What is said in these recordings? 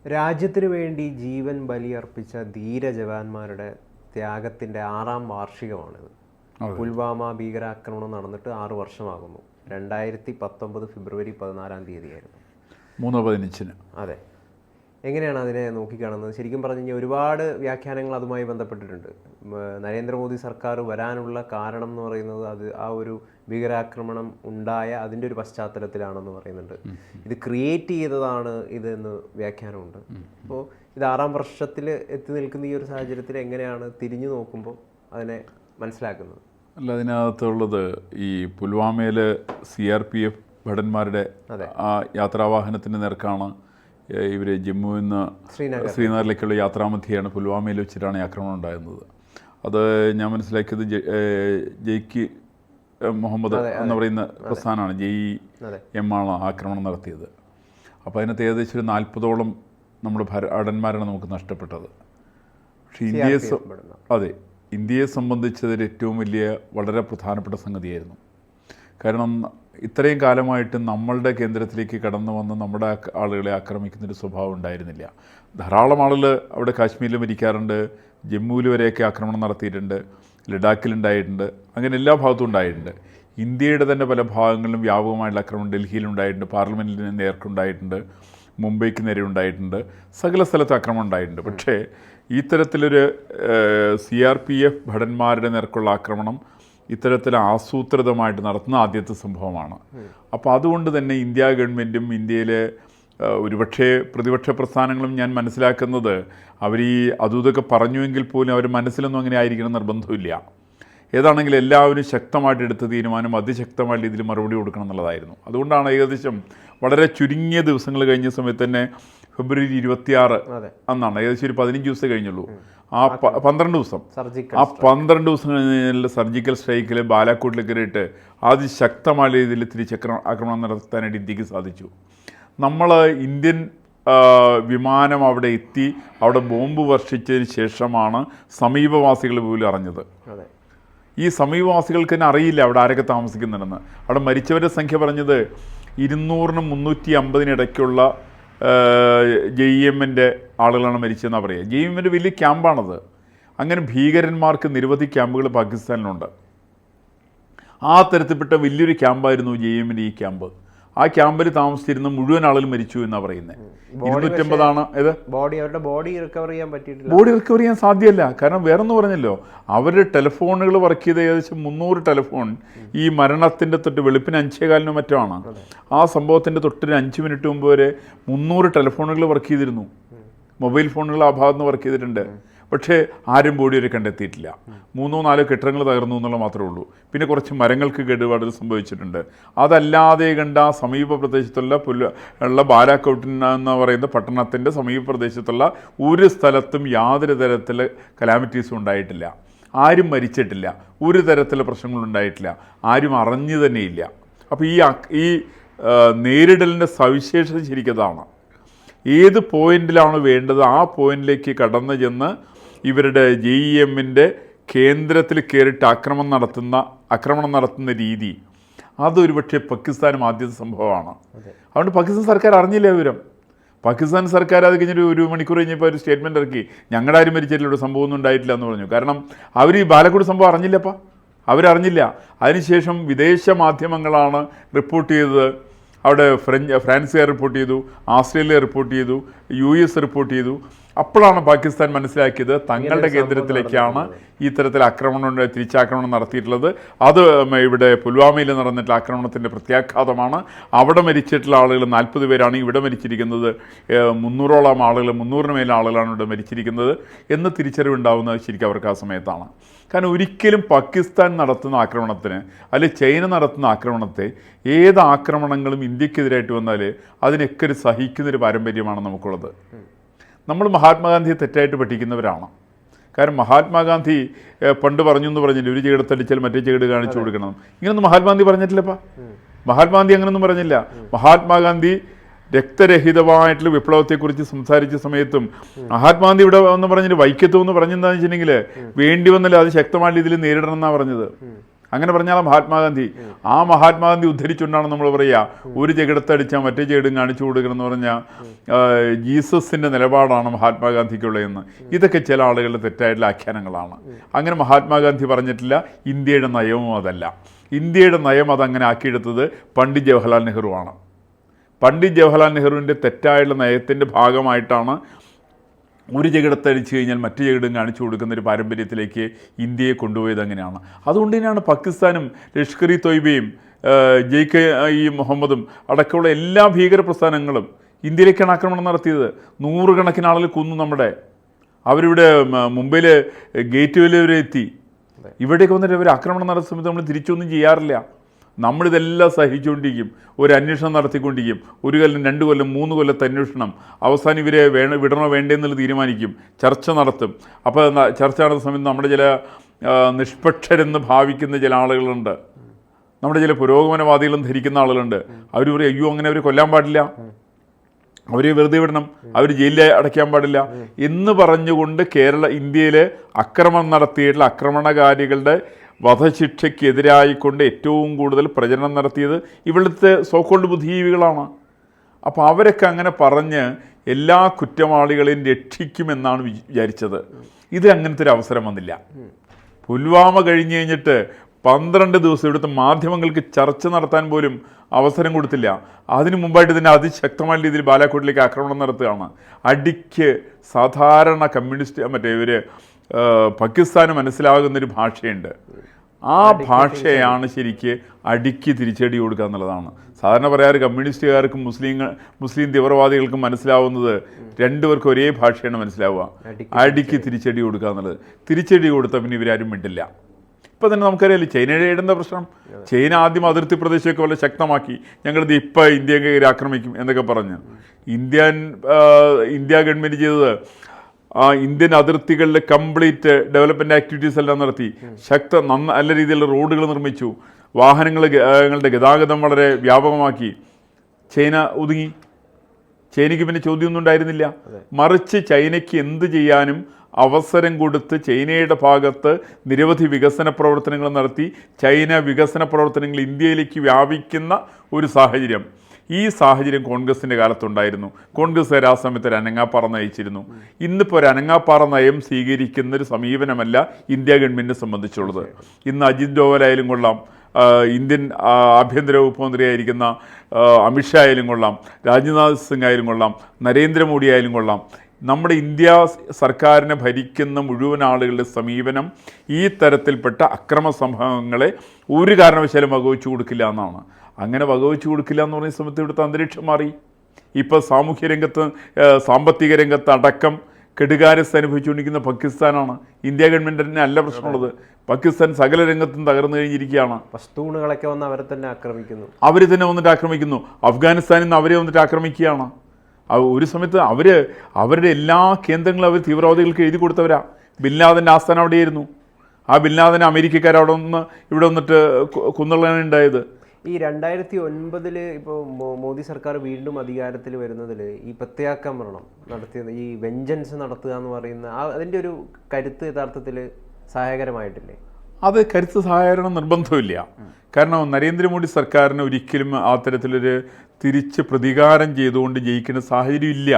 രാജ്യത്തിനു വേണ്ടി ജീവൻ ബലിയർപ്പിച്ച ധീര ജവാന്മാരുടെ ത്യാഗത്തിൻ്റെ 6ാം വാർഷികമാണിത്. പുൽവാമ ഭീകരാക്രമണം നടന്നിട്ട് 6 വർഷമാകുന്നു. 2019 ഫെബ്രുവരി 14-ാം തീയതിയായിരുന്നു. 3/15. അതെ. എങ്ങനെയാണ് അതിനെ നോക്കിക്കാണുന്നത്? ശരിക്കും പറഞ്ഞു കഴിഞ്ഞാൽ ഒരുപാട് വ്യാഖ്യാനങ്ങൾ അതുമായി ബന്ധപ്പെട്ടിട്ടുണ്ട്. നരേന്ദ്രമോദി സർക്കാർ വരാനുള്ള കാരണം എന്ന് പറയുന്നത് ആ ഒരു ഭീകരാക്രമണം ഉണ്ടായ അതിൻ്റെ ഒരു പശ്ചാത്തലത്തിലാണെന്ന് പറയുന്നുണ്ട്. ഇത് ക്രിയേറ്റ് ചെയ്തതാണ് ഇതെന്ന് വ്യാഖ്യാനമുണ്ട്. അപ്പോൾ ഇത് 6ാം വർഷത്തിൽ എത്തി നിൽക്കുന്ന ഈ ഒരു സാഹചര്യത്തിൽ എങ്ങനെയാണ് തിരിഞ്ഞു നോക്കുമ്പോൾ അതിനെ മനസ്സിലാക്കുന്നത്? അല്ല, അതിനകത്തുള്ളത് ഈ പുൽവാമയിൽ CRPF ഭടന്മാരുടെ ആ യാത്രാവാഹനത്തിൻ്റെ നേർക്കാണ് ഇവർ ജമ്മുവിൽ നിന്ന് ശ്രീനഗറിലേക്കുള്ള യാത്രാമധ്യയാണ് പുൽവാമയിൽ വെച്ചിട്ടാണ് ആക്രമണം ഉണ്ടായിരുന്നത്. അത് ഞാൻ മനസ്സിലാക്കിയത് ജയ്ക്ക് മുഹമ്മദ് എന്ന് പറയുന്ന പ്രസ്ഥാനമാണ്, JEM ആണ് ആക്രമണം നടത്തിയത്. അപ്പോൾ അതിനകത്ത് ഏകദേശം ഒരു 40ഓളം നമ്മുടെ ഭടന്മാരാണ് നമുക്ക് നഷ്ടപ്പെട്ടത്. പക്ഷേ ഇന്ത്യയെ സംബന്ധിച്ചതിൽ ഏറ്റവും വലിയ വളരെ പ്രധാനപ്പെട്ട സംഗതിയായിരുന്നു. കാരണം ഇത്രയും കാലമായിട്ട് നമ്മളുടെ കേന്ദ്രത്തിലേക്ക് കടന്നു വന്ന് നമ്മുടെ ആളുകളെ ആക്രമിക്കുന്നൊരു സ്വഭാവം ഉണ്ടായിരുന്നില്ല. ധാരാളം ആളുകൾ അവിടെ കാശ്മീരിൽ മരിക്കാറുണ്ട്, ജമ്മുവിൽ വരെയൊക്കെ ആക്രമണം നടത്തിയിട്ടുണ്ട്, ലഡാക്കിലുണ്ടായിട്ടുണ്ട്, അങ്ങനെ എല്ലാ ഭാഗത്തും ഉണ്ടായിട്ടുണ്ട്. ഇന്ത്യയുടെ തന്നെ പല ഭാഗങ്ങളിലും വ്യാപകമായിട്ടുള്ള ആക്രമണം ഡൽഹിയിലുണ്ടായിട്ടുണ്ട്, പാർലമെൻറ്റിന് നേർക്കുണ്ടായിട്ടുണ്ട്, മുംബൈക്ക് നേരെ ഉണ്ടായിട്ടുണ്ട്, സകല സ്ഥലത്ത് ആക്രമണം ഉണ്ടായിട്ടുണ്ട്. പക്ഷേ ഈ തരത്തിലൊരു CRPF ഭടന്മാരുടെ നേർക്കുള്ള ആക്രമണം ഇത്തരത്തിൽ ആസൂത്രിതമായിട്ട് നടത്തുന്ന ആദ്യത്തെ സംഭവമാണ്. അപ്പോൾ അതുകൊണ്ട് തന്നെ ഇന്ത്യ ഗവൺമെൻറ്റും ഇന്ത്യയിലെ ഒരുപക്ഷെ പ്രതിപക്ഷ പ്രസ്ഥാനങ്ങളും ഞാൻ മനസ്സിലാക്കുന്നത് അവർ ഈ അതുതൊക്കെ പറഞ്ഞുവെങ്കിൽ പോലും അവർ മനസ്സിലൊന്നും അങ്ങനെ ആയിരിക്കണം നിർബന്ധമില്ല. ഏതാണെങ്കിലും എല്ലാവരും ശക്തമായിട്ട് എടുത്ത തീരുമാനം അതിശക്തമായ രീതിയിൽ മറുപടി കൊടുക്കണം എന്നുള്ളതായിരുന്നു. അതുകൊണ്ടാണ് ഏകദേശം വളരെ ചുരുങ്ങിയ ദിവസങ്ങൾ കഴിഞ്ഞ സമയത്ത് തന്നെ ഫെബ്രുവരി 26 അന്നാണ്, ഏകദേശം ഒരു 15 ദിവസം കഴിഞ്ഞുള്ളൂ, ആ 12 ദിവസം, ആ 12 ദിവസം കഴിഞ്ഞ സർജിക്കൽ സ്ട്രൈക്കിൽ ബാലാക്കോട്ടിൽ കയറിയിട്ട് അതിശക്തമായ രീതിയിൽ ആക്രമണം നടത്താനായിട്ട് ഇന്ത്യക്ക് സാധിച്ചു. നമ്മൾ ഇന്ത്യൻ വിമാനം അവിടെ എത്തി അവിടെ ബോംബ് വർഷിച്ചതിന് ശേഷമാണ് സമീപവാസികൾ പോലും അറിഞ്ഞത്. ഈ സമീപവാസികൾക്ക് തന്നെ അറിയില്ല അവിടെ ആരൊക്കെ താമസിക്കുന്നുണ്ടെന്ന്. അവിടെ മരിച്ചവരുടെ സംഖ്യ പറഞ്ഞത് 200-നും 350-നും ഇടയ്ക്കുള്ള JEMൻ്റെ ആളുകളാണ് മരിച്ചതെന്നാണ് പറയുക. JEMൻ്റെ വലിയ ക്യാമ്പാണത്. അങ്ങനെ ഭീകരന്മാർക്ക് നിരവധി ക്യാമ്പുകൾ പാകിസ്ഥാനിലുണ്ട്. ആ തരത്തിൽപ്പെട്ട വലിയൊരു ക്യാമ്പായിരുന്നു JEMൻ്റെ ഈ ക്യാമ്പ്. ആ ക്യാമ്പിൽ താമസിച്ചിരുന്ന മുഴുവൻ ആളുകൾ മരിച്ചു എന്നാണ് പറയുന്നത്. 250 ബോഡി റിക്കവർ ചെയ്യാൻ സാധ്യമല്ല. കാരണം വേറൊന്നും പറഞ്ഞല്ലോ, അവരുടെ ടെലിഫോണുകൾ വർക്ക് ചെയ്ത ഏകദേശം 300 ടെലിഫോൺ ഈ മരണത്തിൻ്റെ തൊട്ട് വെളുപ്പിന് 5:15 മറ്റുമാണ്. ആ സംഭവത്തിൻ്റെ തൊട്ടൊരു 5 മിനിറ്റ് മുമ്പ് വരെ 300 ടെലിഫോണുകൾ വർക്ക് ചെയ്തിരുന്നു. മൊബൈൽ ഫോണുകൾ ആ ഭാഗത്ത് നിന്ന് വർക്ക് ചെയ്തിട്ടുണ്ട്. പക്ഷേ ആരും ബോഡി വരെ കണ്ടെത്തിയിട്ടില്ല. 3-4 കെട്ടിടങ്ങൾ തകർന്നു എന്നുള്ള മാത്രമേ ഉള്ളൂ. പിന്നെ കുറച്ച് മരങ്ങൾക്ക് കേടുപാടുകൾ സംഭവിച്ചിട്ടുണ്ട്. അതല്ലാതെ കണ്ട സമീപ പ്രദേശത്തുള്ള ബാലാക്കോട്ട് എന്ന് പറയുന്ന പട്ടണത്തിൻ്റെ സമീപ പ്രദേശത്തുള്ള ഒരു സ്ഥലത്തും യാതൊരു തരത്തിലുള്ള കലാമിറ്റീസും ഉണ്ടായിട്ടില്ല. ആരും മരിച്ചിട്ടില്ല, ഒരു തരത്തിലുള്ള പ്രശ്നങ്ങളുണ്ടായിട്ടില്ല, ആരും അറിഞ്ഞു തന്നെയില്ല. അപ്പോൾ ഈ നേരിടലിൻ്റെ സവിശേഷത ശരിക്കതാണ്. ഏത് പോയിന്റിലാണ് വേണ്ടത് ആ പോയിന്റിലേക്ക് കടന്നു ചെന്ന് ഇവരുടെ JEMൻ്റെ കേന്ദ്രത്തിൽ കയറിയിട്ട് ആക്രമണം നടത്തുന്ന രീതി അതൊരു പക്ഷേ പാകിസ്ഥാനും ആദ്യത്തെ സംഭവമാണ്. അതുകൊണ്ട് പാകിസ്ഥാൻ സർക്കാർ അറിഞ്ഞില്ല വിവരം. പാകിസ്ഥാൻ സർക്കാർ അത് കഴിഞ്ഞിട്ട് 1 മണിക്കൂർ കഴിഞ്ഞപ്പോൾ ഒരു സ്റ്റേറ്റ്മെൻറ്റ് ഇറക്കി, ഞങ്ങളുടെ ആരും മരിച്ചിട്ടില്ല, ഇവിടെ സംഭവമൊന്നും ഉണ്ടായിട്ടില്ല എന്ന് പറഞ്ഞു. കാരണം അവർ ഈ ബാലക്കോട് സംഭവം അറിഞ്ഞില്ലപ്പാ, അവരറിഞ്ഞില്ല. അതിനുശേഷം വിദേശ മാധ്യമങ്ങളാണ് റിപ്പോർട്ട് ചെയ്തത്. അവിടെ ഫ്രാൻസുകാർ റിപ്പോർട്ട് ചെയ്തു, ഓസ്ട്രേലിയ റിപ്പോർട്ട് ചെയ്തു, US റിപ്പോർട്ട് ചെയ്തു. അപ്പോഴാണ് പാകിസ്ഥാൻ മനസ്സിലാക്കിയത് തങ്ങളുടെ കേന്ദ്രത്തിലേക്കാണ് ഈ തരത്തിൽ തിരിച്ചാക്രമണം നടത്തിയിട്ടുള്ളത്. അത് ഇവിടെ പുൽവാമയിൽ നടന്നിട്ടുള്ള ആക്രമണത്തിൻ്റെ പ്രത്യാഘാതമാണ്. അവിടെ മരിച്ചിട്ടുള്ള ആളുകൾ 40 പേരാണ്, ഇവിടെ മരിച്ചിരിക്കുന്നത് 300ഓളം ആളുകൾ, 300-ന് മേലെ ആളുകളാണ് ഇവിടെ മരിച്ചിരിക്കുന്നത് എന്ന് തിരിച്ചറിവുണ്ടാവുന്നത് ശരിക്കും അവർക്ക് ആ സമയത്താണ്. കാരണം ഒരിക്കലും പാകിസ്ഥാൻ നടത്തുന്ന ആക്രമണത്തിന് അല്ലെങ്കിൽ ചൈന നടത്തുന്ന ആക്രമണത്തെ ഏത് ആക്രമണങ്ങളും ഇന്ത്യക്കെതിരായിട്ട് വന്നാൽ അതിനൊക്കെ ഒരു സഹിക്കുന്നൊരു പാരമ്പര്യമാണ് നമുക്കുള്ളത്. നമ്മൾ മഹാത്മാഗാന്ധിയെ തെറ്റായിട്ട് പഠിക്കുന്നവരാണ്. കാരണം മഹാത്മാഗാന്ധി പണ്ട് പറഞ്ഞു എന്ന് പറഞ്ഞില്ല, ഒരു ചെകിടത്തടിച്ചാൽ മറ്റേ ചെകിട് കാണിച്ചു കൊടുക്കണം, ഇങ്ങനൊന്നും മഹാത്മാഗാന്ധി പറഞ്ഞിട്ടില്ലപ്പാ. മഹാത്മാഗാന്ധി അങ്ങനൊന്നും പറഞ്ഞില്ല. മഹാത്മാഗാന്ധി രക്തരഹിതമായിട്ടുള്ള വിപ്ലവത്തെക്കുറിച്ച് സംസാരിച്ച സമയത്തും മഹാത്മാഗാന്ധി ഇവിടെ എന്ന് പറഞ്ഞിട്ട് വൈക്കത്വം എന്ന് പറഞ്ഞെന്താണെന്ന് വെച്ചിട്ടുണ്ടെങ്കിൽ വേണ്ടി വന്നാൽ അത് ശക്തമായ രീതിയിൽ നേരിടണം എന്നാണ് പറഞ്ഞത്. അങ്ങനെ പറഞ്ഞാൽ മഹാത്മാഗാന്ധി, ആ മഹാത്മാഗാന്ധി ഉദ്ധരിച്ചുകൊണ്ടാണ് നമ്മൾ പറയുക ഒരു ചെകിടത്തടിച്ചാൽ മറ്റേ ചെകിടും കാണിച്ചു കൊടുക്കണം എന്ന് പറഞ്ഞാൽ ജീസസിൻ്റെ നിലപാടാണ് മഹാത്മാഗാന്ധിക്കുള്ളതെന്ന്. ഇതൊക്കെ ചില ആളുകളുടെ തെറ്റായിട്ടുള്ള ആഖ്യാനങ്ങളാണ്. അങ്ങനെ മഹാത്മാഗാന്ധി പറഞ്ഞിട്ടില്ല. ഇന്ത്യയുടെ നയവും അതല്ല. ഇന്ത്യയുടെ നയം അതങ്ങനെ ആക്കിയെടുത്തത് പണ്ഡിറ്റ് ജവഹർലാൽ നെഹ്റുവാണ്. പണ്ഡിറ്റ് ജവഹർലാൽ നെഹ്റുവിൻ്റെ തെറ്റായുള്ള നയത്തിൻ്റെ ഭാഗമായിട്ടാണ് ഒരു ചെകിടത്തടിച്ചു കഴിഞ്ഞാൽ മറ്റു ചെകിടും കാണിച്ചു കൊടുക്കുന്നൊരു പാരമ്പര്യത്തിലേക്ക് ഇന്ത്യയെ കൊണ്ടുപോയത്. അങ്ങനെയാണ്. അതുകൊണ്ട് തന്നെയാണ് പാകിസ്ഥാനും ലഷ്കർ ഇ തൊയ്ബയും JK മുഹമ്മദും അടക്കമുള്ള എല്ലാ ഭീകര പ്രസ്ഥാനങ്ങളും ഇന്ത്യയിലേക്കാണ് ആക്രമണം നടത്തിയത്. 100 കണക്കിന് ആളുകൾ കൊന്നു. അവരിവിടെ മുംബൈയിൽ ഗേറ്റ് വേയിൽ വരെ എത്തി. ഇവിടേക്ക് വന്നിട്ട് അവർ ആക്രമണം നടത്തുന്ന സമയത്ത് നമ്മൾ തിരിച്ചൊന്നും ചെയ്യാറില്ല. നമ്മളിതെല്ലാം സഹിച്ചുകൊണ്ടിരിക്കും, ഒരു അന്വേഷണം നടത്തിക്കൊണ്ടിരിക്കും. 1 കൊല്ലം 2 കൊല്ലം 3 കൊല്ലത്തെ അന്വേഷണം. അവസാനം ഇവരെ വിടണോ വേണ്ടേ എന്നുള്ളത് തീരുമാനിക്കും, ചർച്ച നടത്തും. അപ്പോൾ ചർച്ച നടത്തുന്ന സമയത്ത് നമ്മുടെ ചില നിഷ്പക്ഷരെന്ന് ഭാവിക്കുന്ന ചില ആളുകളുണ്ട്, നമ്മുടെ ചില പുരോഗമനവാദികളും ധരിക്കുന്ന ആളുകളുണ്ട്. അവർ പറയും അയ്യോ അങ്ങനെ അവർ കൊല്ലാൻ പാടില്ല, അവരെ വെറുതെ വിടണം, അവർ ജയിലിൽ അടയ്ക്കാൻ പാടില്ല എന്ന് പറഞ്ഞുകൊണ്ട് ഇന്ത്യയിൽ അക്രമണം നടത്തിയിട്ടുള്ള ആക്രമണകാരികളുടെ വധശിക്ഷയ്ക്കെതിരായിക്കൊണ്ട് ഏറ്റവും കൂടുതൽ പ്രചരണം നടത്തിയത് ഇവിടുത്തെ സോക്കോൾഡ് ബുദ്ധിജീവികളാണ്. അപ്പോൾ അവരൊക്കെ അങ്ങനെ പറഞ്ഞ് എല്ലാ കുറ്റവാളികളെയും രക്ഷിക്കുമെന്നാണ് വിചാരിച്ചത്. ഇത് അങ്ങനത്തെ ഒരു അവസരം വന്നില്ല. പുൽവാമ കഴിഞ്ഞ് കഴിഞ്ഞിട്ട് 12 ദിവസം ഇവിടുത്തെ മാധ്യമങ്ങൾക്ക് ചർച്ച നടത്താൻ പോലും അവസരം കൊടുത്തില്ല. അതിനു മുമ്പായിട്ട് തന്നെ അതിശക്തമായ രീതിയിൽ ബാലാക്കോട്ടിലേക്ക് ആക്രമണം നടത്തുകയാണ്. അടിക്ക് സാധാരണ കമ്മ്യൂണിസ്റ്റ് ഇവർ പാകിസ്ഥാന് മനസ്സിലാകുന്നൊരു ഭാഷയുണ്ട്. ആ ഭാഷയാണ് ശരിക്ക് അടിക്ക് തിരിച്ചടി കൊടുക്കുക എന്നുള്ളതാണ്. സാധാരണ പറയാറ് കമ്മ്യൂണിസ്റ്റുകാർക്കും മുസ്ലിം തീവ്രവാദികൾക്കും മനസ്സിലാവുന്നത് 2 പേർക്കും ഒരേ ഭാഷയാണ് മനസ്സിലാവുക. അടിക്ക് തിരിച്ചടി കൊടുക്കുക എന്നുള്ളത്. തിരിച്ചടി കൊടുത്താൽ പിന്നെ ഇവരാരും മിണ്ടില്ല. ഇപ്പം തന്നെ നമുക്കറിയാലോ ചൈനയുടെ പ്രശ്നം. ചൈന ആദ്യം അതിർത്തി പ്രദേശമൊക്കെ വളരെ ശക്തമാക്കി, ഞങ്ങളിത് ഇപ്പം ഇന്ത്യക്ക് ആക്രമിക്കും എന്നൊക്കെ പറഞ്ഞ് ഇന്ത്യ ഗവൺമെൻറ് ചെയ്തത് ഇന്ത്യൻ അതിർത്തികളിൽ കംപ്ലീറ്റ് ഡെവലപ്മെൻറ്റ് ആക്ടിവിറ്റീസ് എല്ലാം നടത്തി. നല്ല രീതിയിലുള്ള റോഡുകൾ നിർമ്മിച്ചു, വാഹനങ്ങളുടെ ഗതാഗതം വളരെ വ്യാപകമാക്കി. ചൈന ഒതുങ്ങി. ചൈനയ്ക്ക് പിന്നെ ചോദ്യമൊന്നും ഉണ്ടായിരുന്നില്ല. മറിച്ച് ചൈനയ്ക്ക് എന്ത് ചെയ്യാനും അവസരം കൊടുത്ത് ചൈനയുടെ ഭാഗത്ത് നിരവധി വികസന പ്രവർത്തനങ്ങൾ നടത്തി. ചൈന വികസന പ്രവർത്തനങ്ങൾ ഇന്ത്യയിലേക്ക് വ്യാപിക്കുന്ന ഒരു സാഹചര്യം. ഈ സാഹചര്യം കോൺഗ്രസിൻ്റെ കാലത്തുണ്ടായിരുന്നു. കോൺഗ്രസ്സുകാർ ആ സമയത്ത് ഒരു അനങ്ങാപ്പാറ നയിച്ചിരുന്നു. ഇന്നിപ്പോൾ ഒരു അനങ്ങാപ്പാറ നയം സ്വീകരിക്കുന്നൊരു സമീപനമല്ല ഇന്ത്യ ഗവൺമെൻറ്റിനെ സംബന്ധിച്ചുള്ളത്. ഇന്ന് അജിത് ഡോവലായാലും കൊള്ളാം, ഇന്ത്യൻ ആഭ്യന്തര വകുപ്പ് മന്ത്രിയായിരിക്കുന്ന അമിത്ഷാ ആയാലും കൊള്ളാം, രാജ്നാഥ് സിംഗ് ആയാലും കൊള്ളാം, നരേന്ദ്രമോദി ആയാലും കൊള്ളാം, നമ്മുടെ ഇന്ത്യ സർക്കാരിനെ ഭരിക്കുന്ന മുഴുവൻ ആളുകളുടെ സമീപനം ഈ തരത്തിൽപ്പെട്ട അക്രമ സംഭവങ്ങളെ ഒരു കാരണവശാലും വകവെച്ചു കൊടുക്കില്ല എന്നാണ്. അങ്ങനെ വകവെച്ചു കൊടുക്കില്ല എന്ന് പറയുന്ന സമയത്ത് ഇവിടുത്തെ അന്തരീക്ഷം മാറി. ഇപ്പോൾ സാമൂഹ്യ രംഗത്ത്, സാമ്പത്തിക രംഗത്ത് അടക്കം കെടുകാര്യസ്ഥ അനുഭവിച്ചുകൊണ്ടിരിക്കുന്ന പാകിസ്ഥാനാണ്. ഇന്ത്യ ഗവൺമെൻറ്റിന് അല്ല പ്രശ്നമുള്ളത്. പാകിസ്ഥാൻ സകല രംഗത്തും തകർന്നു കഴിഞ്ഞിരിക്കുകയാണ്. പഷ്തൂണുകളൊക്കെ വന്ന് അവരെ തന്നെ ആക്രമിക്കുന്നു. അവർ തന്നെ വന്നിട്ട് ആക്രമിക്കുന്നു. അഫ്ഗാനിസ്ഥാനിൽ നിന്ന് അവരെ വന്നിട്ട് ആക്രമിക്കുകയാണ്. ഒരു സമയത്ത് അവരുടെ എല്ലാ കേന്ദ്രങ്ങളും അവർ തീവ്രവാദികൾക്ക് എഴുതി കൊടുത്തവരാ. ബിൻ ലാദൻ്റെ ആസ്ഥാനം അവിടെയായിരുന്നു. ആ ബിൻ ലാദനെ അമേരിക്കക്കാർ ഇവിടെ വന്നിട്ട് കൊന്നുകളാണ് ഉണ്ടായത്. ഈ 2009 ഇപ്പോൾ മോദി സർക്കാർ വീണ്ടും അധികാരത്തിൽ വരുന്നതിൽ ഈ പ്രത്യാക്രമണം നടത്തിയത്, ഈ വെഞ്ചൻസ് നടത്തുക എന്ന് പറയുന്ന അതിൻ്റെ ഒരു കരുത്ത് യഥാർത്ഥത്തിൽ സഹായകരമായിട്ടില്ലേ? അത് കരുത്ത് സഹായകരണം നിർബന്ധമില്ല. കാരണം നരേന്ദ്രമോദി സർക്കാരിന് ഒരിക്കലും ആ തരത്തിലൊരു തിരിച്ച് പ്രതികാരം ചെയ്തുകൊണ്ട് ജയിക്കുന്ന സാഹചര്യം ഇല്ല.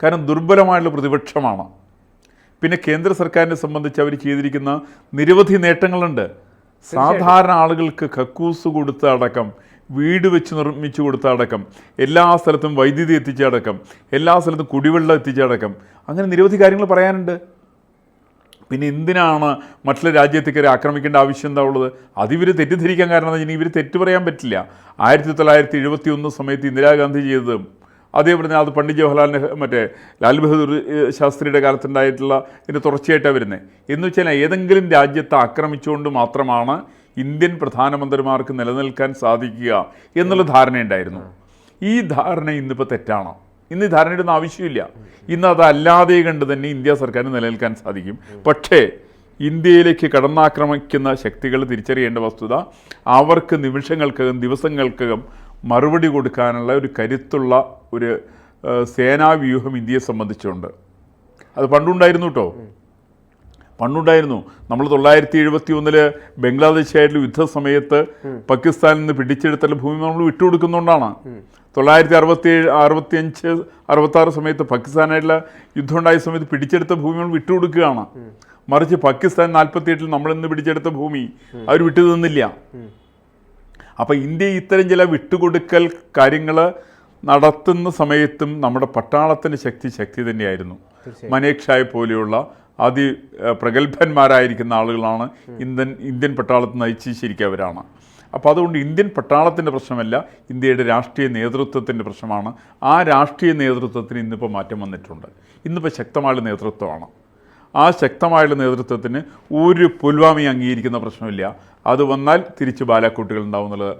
കാരണം ദുർബലമായുള്ള പ്രതിപക്ഷമാണ്. പിന്നെ കേന്ദ്ര സർക്കാരിനെ സംബന്ധിച്ച് അവർ ചെയ്തിരിക്കുന്ന നിരവധി നേട്ടങ്ങളുണ്ട്. സാധാരണ ആളുകൾക്ക് കക്കൂസ് കൊടുത്ത അടക്കം, വീട് വെച്ച് നിർമ്മിച്ചു കൊടുത്ത അടക്കം, എല്ലാ സ്ഥലത്തും വൈദ്യുതി എത്തിച്ചടക്കം, എല്ലാ സ്ഥലത്തും കുടിവെള്ളം എത്തിച്ചടക്കം, അങ്ങനെ നിരവധി കാര്യങ്ങൾ പറയാനുണ്ട്. പിന്നെ എന്തിനാണ് മറ്റുള്ള രാജ്യത്തേക്ക് ആക്രമിക്കേണ്ട ആവശ്യം എന്താ ഉള്ളത്? അതിവർ തെറ്റിദ്ധരിക്കാൻ കാരണം എന്താ വെച്ചാൽ ഇവർ തെറ്റ് പറയാൻ പറ്റില്ല. 1971 സമയത്ത് ഇന്ദിരാഗാന്ധി ചെയ്തതും അതേപോലെ അത് പണ്ഡിറ്റ് ജവഹർലാൽ ലാൽ ബഹദൂർ ശാസ്ത്രിയുടെ കാലത്തുണ്ടായിട്ടുള്ള ഇതിൻ്റെ തുടർച്ചയായിട്ടാണ് വരുന്നത്. എന്ന് വെച്ചാൽ ഏതെങ്കിലും രാജ്യത്തെ ആക്രമിച്ചുകൊണ്ട് മാത്രമാണ് ഇന്ത്യൻ പ്രധാനമന്ത്രിമാർക്ക് നിലനിൽക്കാൻ സാധിക്കുക എന്നുള്ള ധാരണയുണ്ടായിരുന്നു. ഈ ധാരണ ഇന്നിപ്പോൾ തെറ്റാണ്. ഇന്ന് ഈ ധാരണയുടെ ഒന്നും ആവശ്യമില്ല. ഇന്ന് അതല്ലാതെ കണ്ട് തന്നെ ഇന്ത്യ സർക്കാരിന് നിലനിൽക്കാൻ സാധിക്കും. പക്ഷേ ഇന്ത്യയിലേക്ക് കടന്നാക്രമിക്കുന്ന ശക്തികൾ തിരിച്ചറിയേണ്ട വസ്തുത, അവർക്ക് നിമിഷങ്ങൾക്കകം, ദിവസങ്ങൾക്കകം മറുപടി കൊടുക്കാനുള്ള ഒരു കരുത്തുള്ള ഒരു സേനാവ്യൂഹം ഇന്ത്യയെ സംബന്ധിച്ചുണ്ട്. അത് പണ്ടുണ്ടായിരുന്നു കേട്ടോ. പണ്ടുണ്ടായിരുന്നു. നമ്മൾ 971 ബംഗ്ലാദേശായിട്ടുള്ള യുദ്ധസമയത്ത് പാകിസ്ഥാനിൽ നിന്ന് പിടിച്ചെടുത്തുള്ള ഭൂമി നമ്മൾ വിട്ടുകൊടുക്കുന്നതുകൊണ്ടാണ്. 965, 66 സമയത്ത് പാകിസ്ഥാനായിട്ടുള്ള യുദ്ധം ഉണ്ടായ സമയത്ത് പിടിച്ചെടുത്ത ഭൂമി നമ്മൾ വിട്ടുകൊടുക്കുകയാണ്. മറിച്ച് പാകിസ്ഥാൻ 48 നമ്മളിന്ന് പിടിച്ചെടുത്ത ഭൂമി അവർ വിട്ടു തന്നില്ല. അപ്പം ഇന്ത്യ ഇത്തരം ചില വിട്ടുകൊടുക്കൽ കാര്യങ്ങൾ നടത്തുന്ന സമയത്തും നമ്മുടെ പട്ടാളത്തിൻ്റെ ശക്തി തന്നെയായിരുന്നു. മനേക് ഷായെ പോലെയുള്ള പ്രഗത്ഭന്മാരായിരിക്കുന്ന ആളുകളാണ് ഇന്ത്യൻ പട്ടാളത്തെ നയിച്ച് ശരിക്കും അവരാണ്. അപ്പോൾ അതുകൊണ്ട് ഇന്ത്യൻ പട്ടാളത്തിൻ്റെ പ്രശ്നമല്ല, ഇന്ത്യയുടെ രാഷ്ട്രീയ നേതൃത്വത്തിൻ്റെ പ്രശ്നമാണ്. ആ രാഷ്ട്രീയ നേതൃത്വത്തിന് ഇന്നിപ്പോൾ മാറ്റം വന്നിട്ടുണ്ട്. ഇന്നിപ്പോൾ ശക്തമായുള്ള നേതൃത്വമാണ്. ആ ശക്തമായുള്ള നേതൃത്വത്തിന് ഒരു പുൽവാമി അംഗീകരിക്കുന്ന പ്രശ്നമില്ല. അത് വന്നാൽ തിരിച്ച് ബാലാക്കോട്ടുകൾ ഉണ്ടാവും എന്നുള്ളത്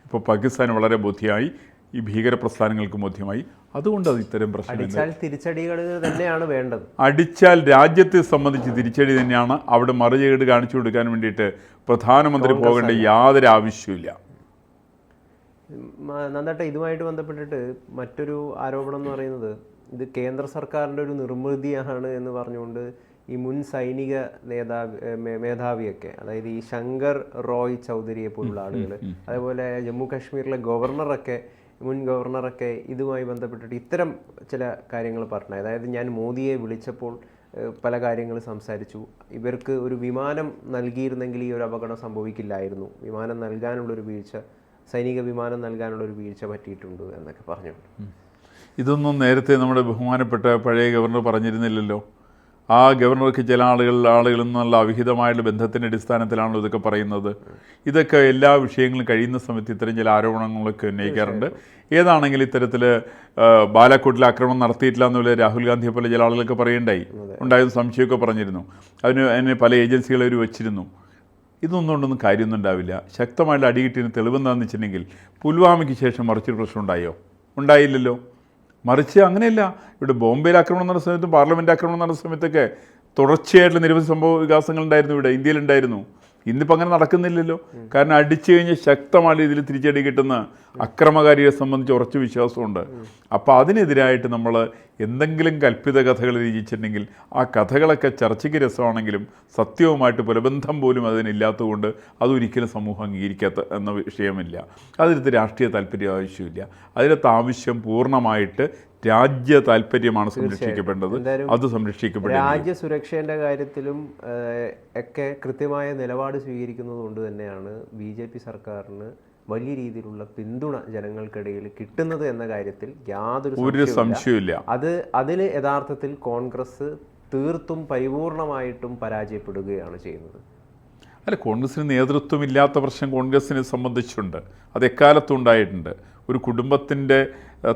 ഇപ്പോൾ പാകിസ്ഥാന് വളരെ ബോധ്യമായി, ഈ ഭീകര പ്രസ്ഥാനങ്ങൾക്ക് ബോധ്യമായി. അതുകൊണ്ട് അത് ഇത്തരം പ്രശ്നം തിരിച്ചടികൾ തന്നെയാണ് വേണ്ടത്. അടിച്ചാൽ രാജ്യത്തെ സംബന്ധിച്ച് തിരിച്ചടി തന്നെയാണ്. അവിടെ മറുചേട് കാണിച്ചു കൊടുക്കാൻ വേണ്ടിയിട്ട് പ്രധാനമന്ത്രി പോകേണ്ട യാതൊരു ആവശ്യമില്ല. നന്ദേട്ടാ, ഇതുമായിട്ട് ബന്ധപ്പെട്ടിട്ട് മറ്റൊരു ആരോപണം എന്ന് പറയുന്നത് ഇത് കേന്ദ്ര സർക്കാരിൻ്റെ ഒരു നിർമ്മിതിയാണ് എന്ന് പറഞ്ഞുകൊണ്ട് ഈ മുൻ സൈനിക മേധാവിയൊക്കെ, അതായത് ഈ ശങ്കർ റോയ് ചൗധരിയെ പോലുള്ള ആളുകൾ, അതേപോലെ ജമ്മു കാശ്മീരിലെ മുൻ ഗവർണറൊക്കെ ഇതുമായി ബന്ധപ്പെട്ടിട്ട് ഇത്തരം ചില കാര്യങ്ങൾ പറഞ്ഞു. അതായത് ഞാൻ മോദിയെ വിളിച്ചപ്പോൾ പല കാര്യങ്ങൾ സംസാരിച്ചു, ഇവർക്ക് ഒരു വിമാനം നൽകിയിരുന്നെങ്കിൽ ഈ ഒരു അപകടം സംഭവിക്കില്ലായിരുന്നു, വിമാനം നൽകാനുള്ളൊരു വീഴ്ച, സൈനിക വിമാനം നൽകാനുള്ളൊരു വീഴ്ച പറ്റിയിട്ടുണ്ട് എന്നൊക്കെ പറഞ്ഞു. ഇതൊന്നും നേരത്തെ നമ്മുടെ ബഹുമാനപ്പെട്ട പഴയ ഗവർണർ പറഞ്ഞിരുന്നില്ലല്ലോ. ആ ഗവർണർക്ക് ചില ആളുകളിൽ നിന്നുള്ള അവിഹിതമായുള്ള ബന്ധത്തിൻ്റെ അടിസ്ഥാനത്തിലാണല്ലോ ഇതൊക്കെ പറയുന്നത്. ഇതൊക്കെ എല്ലാ വിഷയങ്ങളും കഴിയുന്ന സമയത്ത് ഇത്തരം ചില ആരോപണങ്ങളൊക്കെ ഉന്നയിക്കാറുണ്ട്. ഏതാണെങ്കിലും ഇത്തരത്തിൽ ബാലാക്കോട്ടിൽ ആക്രമണം നടത്തിയിട്ടില്ല എന്നുള്ള രാഹുൽ ഗാന്ധിയെ പോലെ ചില ആളുകളൊക്കെ ഉണ്ടായിരുന്ന സംശയമൊക്കെ പറഞ്ഞിരുന്നു. അതിന് പല ഏജൻസികളെ അവർ വെച്ചിരുന്നു. ഇതൊന്നും കൊണ്ടൊന്നും കാര്യമൊന്നും ഉണ്ടാവില്ല. ശക്തമായിട്ട് അടികിട്ടിന് തെളിവെന്താണെന്ന് വെച്ചിട്ടുണ്ടെങ്കിൽ പുൽവാമയ്ക്ക് ശേഷം മറിച്ചൊരു പ്രശ്നം ഉണ്ടായില്ലല്ലോ. മറിച്ച് അങ്ങനെയല്ല, ഇവിടെ ബോംബെയിൽ ആക്രമണം നടന്ന സമയത്തും പാർലമെൻറ്റ് ആക്രമണം നടന്ന സമയത്തൊക്കെ തുടർച്ചയായിട്ടുള്ള നിരവധി സംഭവ വികാസങ്ങളുണ്ടായിരുന്നു. ഇവിടെ ഇന്ത്യയിലുണ്ടായിരുന്നു. ഇന്നിപ്പോൾ അങ്ങനെ നടക്കുന്നില്ലല്ലോ. കാരണം അടിച്ചു കഴിഞ്ഞ് ശക്തമായ രീതിയിൽ തിരിച്ചടി കിട്ടുന്ന അക്രമകാരിയെ സംബന്ധിച്ച് ഉറച്ച വിശ്വാസമുണ്ട്. അപ്പോൾ അതിനെതിരായിട്ട് നമ്മൾ എന്തെങ്കിലും കൽപ്പിത കഥകൾ രചിച്ചിട്ടുണ്ടെങ്കിൽ ആ കഥകളൊക്കെ ചർച്ചയ്ക്ക് രസമാണെങ്കിലും സത്യവുമായിട്ട് പുലബന്ധം പോലും അതിനില്ലാത്തതുകൊണ്ട് അതൊരിക്കലും സമൂഹം അംഗീകരിക്കാത്ത എന്ന വിഷയമില്ല. അതിനകത്ത് രാഷ്ട്രീയ താല്പര്യം ആവശ്യമില്ല. അതിനകത്ത് ആവശ്യം പൂർണ്ണമായിട്ട് രാജ്യ താല്പര്യമാണ് സംരക്ഷിക്കപ്പെടേണ്ടത്. അത് സംരക്ഷിക്കപ്പെടും. രാജ്യസുരക്ഷേൻ്റെ കാര്യത്തിലും ഒക്കെ കൃത്യമായ നിലപാട് സ്വീകരിക്കുന്നത് കൊണ്ട് തന്നെയാണ് BJP സർക്കാരിന് വലിയ രീതിയിലുള്ള പിന്തുണ ജനങ്ങൾക്കിടയിൽ കിട്ടുന്നത് എന്ന കാര്യത്തിൽ യാതൊരു സംശയവുമില്ല. അതിൽ യഥാർത്ഥത്തിൽ കോൺഗ്രസ് തീർത്തും പരിപൂർണമായിട്ടും പരാജയപ്പെടുകയാണ് ചെയ്യുന്നത്. അല്ല, കോൺഗ്രസിന് നേതൃത്വമില്ലാത്ത പ്രശ്നം കോൺഗ്രസിനെ സംബന്ധിച്ചുണ്ട്. അത് എക്കാലത്തും ഉണ്ടായിട്ടുണ്ട്. ഒരു കുടുംബത്തിൻ്റെ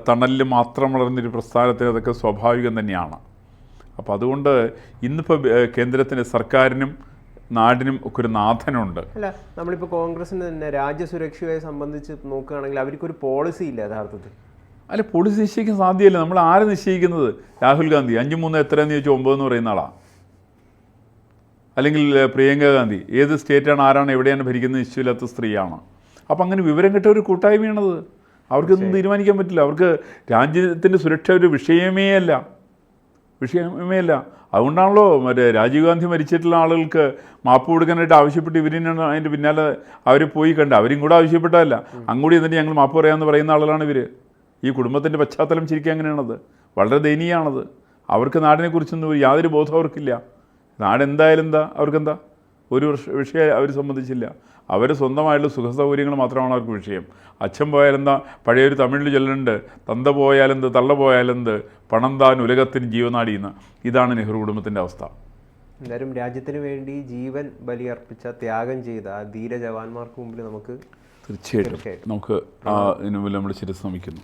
തണലിൽ മാത്രം വളർന്നൊരു പ്രസ്ഥാനത്തിന് അതൊക്കെ സ്വാഭാവികം തന്നെയാണ്. അപ്പോൾ അതുകൊണ്ട് ഇന്നിപ്പോൾ കേന്ദ്രത്തിന് സർക്കാരിനും നാടിനും ഒക്കെ ഒരു നാഥനുണ്ട്. അല്ല, നമ്മളിപ്പോൾ കോൺഗ്രസിന് തന്നെ രാജ്യസുരക്ഷയെ സംബന്ധിച്ച് നോക്കുകയാണെങ്കിൽ അവർക്കൊരു പോളിസി ഇല്ല യഥാർത്ഥത്തിൽ. അല്ല, പോളിസി നിശ്ചയിക്കാൻ സാധ്യമല്ല. നമ്മൾ ആരെ നിശ്ചയിക്കുന്നത്? രാഹുൽ ഗാന്ധി 5-3 എത്രയെന്ന് ചോദിച്ചാൽ 9 എന്ന് പറയുന്ന ആളാണ്. അല്ലെങ്കിൽ പ്രിയങ്ക ഗാന്ധി ഏത് സ്റ്റേറ്റാണ്, ആരാണ്, എവിടെയാണ് ഭരിക്കുന്നത് നിശ്ചയമില്ലാത്ത സ്ത്രീയാണ്. അപ്പം അങ്ങനെ വിവരം കിട്ട ഒരു കൂട്ടായ്മയാണത്. അവർക്കൊന്നും തീരുമാനിക്കാൻ പറ്റില്ല. അവർക്ക് രാജ്യത്തിൻ്റെ സുരക്ഷ ഒരു വിഷയമേ അല്ല. അതുകൊണ്ടാണല്ലോ രാജീവ് ഗാന്ധി മരിച്ചിട്ടുള്ള ആളുകൾക്ക് മാപ്പ് കൊടുക്കാനായിട്ട് ആവശ്യപ്പെട്ട് ഇവരിനാണ് അതിൻ്റെ പിന്നാലെ അവർ പോയി കണ്ട് അവരും കൂടെ ആവശ്യപ്പെട്ടതല്ല, അങ്ങോട്ട് എന്നിട്ട് ഞങ്ങൾ മാപ്പ് പറയാമെന്ന് പറയുന്ന ആളുകളാണ് ഇവർ. ഈ കുടുംബത്തിൻ്റെ പശ്ചാത്തലം ശരിക്കും അങ്ങനെയാണത്. വളരെ ദയനീയമാണത്. അവർക്ക് നാടിനെക്കുറിച്ചൊന്നും യാതൊരു ബോധം അവർക്കില്ല. നാടെന്തായാലും അവർക്കെന്താ ഒരു വിഷയം അവർ സംബന്ധിച്ചില്ല. അവർ സ്വന്തമായിട്ടുള്ള സുഖസൗകര്യങ്ങൾ മാത്രമാണ് അവർക്ക് വിഷയം. അച്ഛൻ പോയാലെന്താ, പഴയൊരു തമിഴിൽ ചൊല്ലുന്നുണ്ട്, തന്ത പോയാലെന്ത് തള്ള പോയാലെന്ത്, പണം താൻ ഉലകത്തിന് ജീവനാടിയെന്ന്. ഇതാണ് നെഹ്റു കുടുംബത്തിൻ്റെ അവസ്ഥ. എന്തായാലും രാജ്യത്തിന് വേണ്ടി ജീവൻ ബലിയർപ്പിച്ച, ത്യാഗം ചെയ്ത ആ ധീര ജവാന്മാർക്ക് മുമ്പിൽ നമുക്ക് തീർച്ചയായിട്ടും നമുക്ക് ഇതിനു മുമ്പിൽ നമ്മൾ ശിരസ് നമിക്കുന്നു.